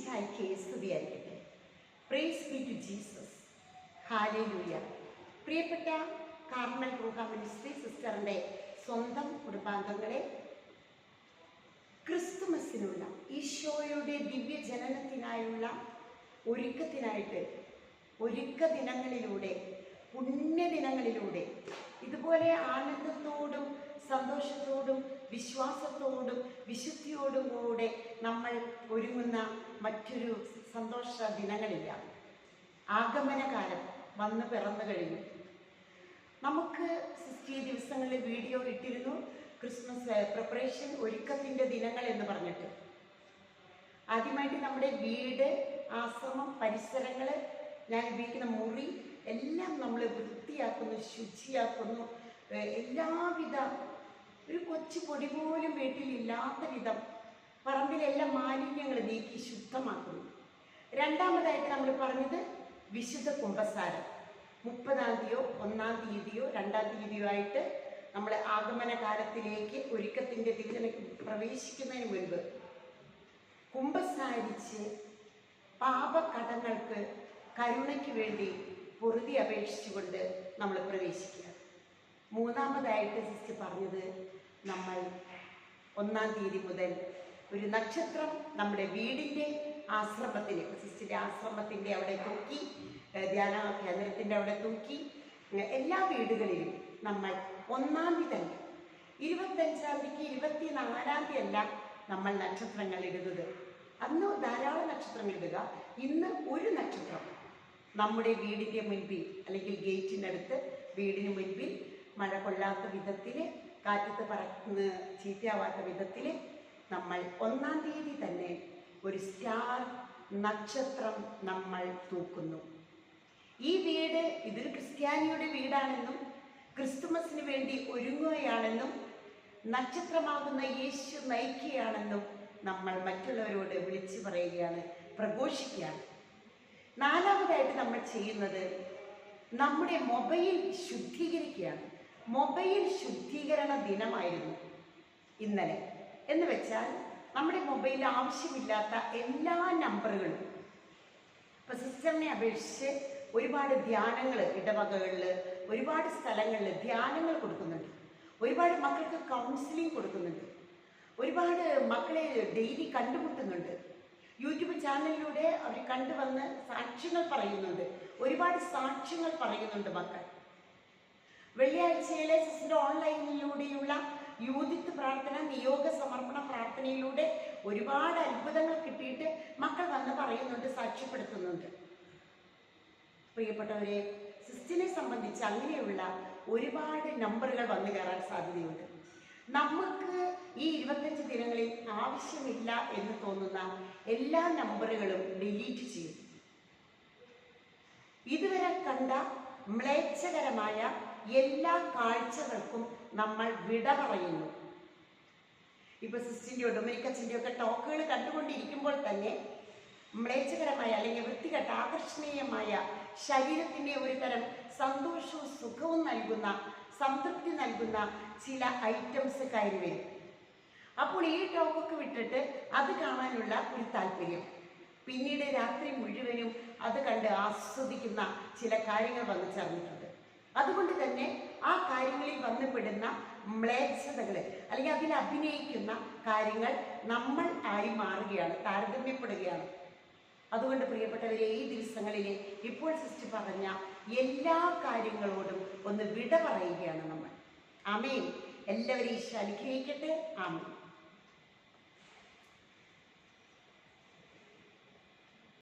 മിശിഹായ്ക്ക് സ്തുതിയായിരിക്കട്ടെ. Praise be to Jesus. Hallelujah. പ്രിയപ്പെട്ട കാർമൽ റൂഹ മിനിസ്ട്രി സിസ്റ്ററിൻ്റെ സ്വന്തം കുടുംബാംഗങ്ങളെ, ക്രിസ്തുമസിനുള്ള ഈശോയുടെ ദിവ്യജനനത്തിനായുള്ള ഒരുക്കത്തിനായിട്ട് ദിനങ്ങളിലൂടെ, പുണ്യദിനങ്ങളിലൂടെ ഇതുപോലെ ആനന്ദത്തോടും സന്തോഷത്തോടും വിശ്വാസത്തോടും വിശുദ്ധിയോടും കൂടെ നമ്മൾ ഒരുങ്ങുന്ന മറ്റൊരു സന്തോഷ ദിനങ്ങളില്ല. ആഗമനകാലം വന്ന് പിറന്നു കഴിഞ്ഞു. നമുക്ക് 60 ദിവസങ്ങളിൽ വീഡിയോ ഇട്ടിരുന്നു, ക്രിസ്മസ് പ്രിപ്പറേഷൻ, ഒരുക്കത്തിൻ്റെ ദിനങ്ങൾ എന്ന് പറഞ്ഞിട്ട്. ആദ്യമായിട്ട് നമ്മുടെ വീട്, ആശ്രമം, പരിസരങ്ങൾ, ഞാൻ ഉപയോഗിക്കുന്ന മുറി എല്ലാം നമ്മൾ വൃത്തിയാക്കുന്നു, ശുചിയാക്കുന്നു. എല്ലാവിധ ഒരു കൊച്ചു പൊടി പോലും വീട്ടിലില്ലാത്ത വിധം പറമ്പിലെല്ലാം മാലിന്യങ്ങൾ നീക്കി ശുദ്ധമാക്കുന്നു. രണ്ടാമതായിട്ട് നമ്മൾ പറഞ്ഞത് വിശുദ്ധ കുംഭസാരം. 30-ാം തീയതിയോ 1-ാം തീയതിയോ 2-ാം തീയതിയോ ആയിട്ട് നമ്മൾ ആഗമന കാലത്തിലേക്ക് ഒരുക്കത്തിൻ്റെ ദിവസം പ്രവേശിക്കുന്നതിന് മുൻപ് കുംഭസാരിച്ച് പാപകടങ്ങൾക്ക് കരുണയ്ക്ക് വേണ്ടി പൊറുതി അപേക്ഷിച്ചുകൊണ്ട് നമ്മൾ പ്രവേശിക്കുക. മൂന്നാമതായിട്ട് സിസ്റ്റർ പറഞ്ഞത്, നമ്മൾ 1-ാം തീയതി മുതൽ ഒരു നക്ഷത്രം നമ്മുടെ വീടിൻ്റെ ആശ്രമത്തിന്, സിസ്റ്ററിൻ്റെ ആശ്രമത്തിൻ്റെ അവിടെ തൂക്കി, ധ്യാന കേന്ദ്രത്തിൻ്റെ അവിടെ തൂക്കി, എല്ലാ വീടുകളിലും നമ്മൾ 1-ാം തീയതി തന്നെ, 25-ാം തീയതിക്ക് 24-ാം തീയതി അല്ല നമ്മൾ നക്ഷത്രങ്ങൾ ഇടുന്നത്. അന്ന് ധാരാളം നക്ഷത്രങ്ങൾ ഇടുക. ഇന്ന് ഒരു നക്ഷത്രം നമ്മുടെ വീടിൻ്റെ മുൻപിൽ, അല്ലെങ്കിൽ ഗേറ്റിനടുത്ത് വീടിന് മുൻപിൽ മഴ കൊള്ളാത്ത വിധത്തിൽ, കാറ്റത്ത് പറക്കുന്ന ചീത്തയാവാത്ത വിധത്തിൽ നമ്മൾ 1-ാം തീയതി തന്നെ ഒരു സ്റ്റാർ നക്ഷത്രം നമ്മൾ തൂക്കുന്നു. ഈ വീട് ഇതൊരു ക്രിസ്ത്യാനിയുടെ വീടാണെന്നും ക്രിസ്തുമസിന് വേണ്ടി ഒരുങ്ങുകയാണെന്നും നക്ഷത്രമാകുന്ന യേശു നയിക്കുകയാണെന്നും നമ്മൾ മറ്റുള്ളവരോട് വിളിച്ചു പറയുകയാണ്, പ്രഘോഷിക്കുകയാണ്. നാലാമതായിട്ട് നമ്മൾ ചെയ്യുന്നത് നമ്മുടെ മൊബൈൽ ശുദ്ധീകരിക്കുകയാണ്. മൊബൈൽ ശുദ്ധീകരണ ദിനമായിരുന്നു ഇന്നലെ. എന്ന് വെച്ചാൽ നമ്മുടെ മൊബൈലിൽ ആവശ്യമില്ലാത്ത എല്ലാ നമ്പറുകളും, ഇപ്പോൾ സിസ്റ്ററിനെ അപേക്ഷിച്ച് ഒരുപാട് ധ്യാനങ്ങൾ ഇടവകകളിൽ, ഒരുപാട് സ്ഥലങ്ങളിൽ ധ്യാനങ്ങൾ കൊടുക്കുന്നുണ്ട്. ഒരുപാട് മക്കൾക്ക് കൗൺസിലിംഗ് കൊടുക്കുന്നുണ്ട്. ഒരുപാട് മക്കളെ ഡെയിലി കണ്ടുമുട്ടുന്നുണ്ട്. യൂട്യൂബ് ചാനലിലൂടെ അവർ കണ്ടുവന്ന് സാക്ഷ്യങ്ങൾ പറയുന്നുണ്ട്. ഒരുപാട് സാക്ഷ്യങ്ങൾ പറയുന്നുണ്ട് മക്കൾ. വെള്ളിയാഴ്ചയിലെ സിസ്റ്റർ ഓൺലൈനിലൂടെയുള്ള യൂതിത്ത് പ്രാർത്ഥന, നിയോഗ സമർപ്പണ പ്രാർത്ഥനയിലൂടെ ഒരുപാട് അത്ഭുതങ്ങൾ കിട്ടിയിട്ട് മക്കൾ വന്ന് പറയുന്നുണ്ട്, സാക്ഷ്യപ്പെടുത്തുന്നുണ്ട്. പ്രിയപ്പെട്ടവരെ, സിസ്റ്ററിനെ സംബന്ധിച്ച് അങ്ങനെയുള്ള ഒരുപാട് നമ്പറുകൾ വന്നു കയറാൻ സാധ്യതയുണ്ട്. നമുക്ക് ഈ 25 ദിനങ്ങളിൽ ആവശ്യമില്ല എന്ന് തോന്നുന്ന എല്ലാ നമ്പറുകളും ഡിലീറ്റ് ചെയ്യും. ഇതുവരെ കണ്ട മ്ലേച്ഛകരമായ എല്ലാ കാഴ്ചകൾക്കും നമ്മൾ വിട പറയുന്നു. ഇപ്പൊ സിസ്റ്റിൻ്റെയോ ഡൊമിനിക്കച്ചിൻ്റെയോ ഒക്കെ ടോക്കുകൾ കണ്ടുകൊണ്ടിരിക്കുമ്പോൾ തന്നെ മ്ലേച്ഛകരമായ അല്ലെങ്കിൽ വൃത്തികെട്ട ആകർഷണീയമായ ശരീരത്തിൻ്റെ ഒരു തരം സന്തോഷവും സുഖവും നൽകുന്ന, സംതൃപ്തി നൽകുന്ന ചില ഐറ്റംസ് കയറി വരും. അപ്പോൾ ഈ ടോക്കൊക്കെ വിട്ടിട്ട് അത് കാണാനുള്ള ഒരു താല്പര്യം, പിന്നീട് രാത്രി മുഴുവനും അത് കണ്ട് ആസ്വദിക്കുന്ന ചില കാര്യങ്ങൾ വന്നു ചേർന്നിട്ടുണ്ട്. അതുകൊണ്ട് തന്നെ ആ കാര്യങ്ങളിൽ വന്നുപെടുന്ന മ്ലേച്ഛതകൾ അല്ലെങ്കിൽ അതിൽ അഭിനയിക്കുന്ന കാര്യങ്ങൾ നമ്മൾ ആയി മാറുകയാണ്, താരതമ്യപ്പെടുകയാണ്. അതുകൊണ്ട് പ്രിയപ്പെട്ടവരെ, ഈ ദിവസങ്ങളിൽ ഇപ്പോൾ സിസ്റ്റർ പറഞ്ഞ എല്ലാ കാര്യങ്ങളോടും ഒന്ന് വിട പറയുകയാണ് നമ്മൾ. ആമേൻ. എല്ലാവരെയും ഈശോ അനുഗ്രഹിക്കട്ടെ. ആമേൻ.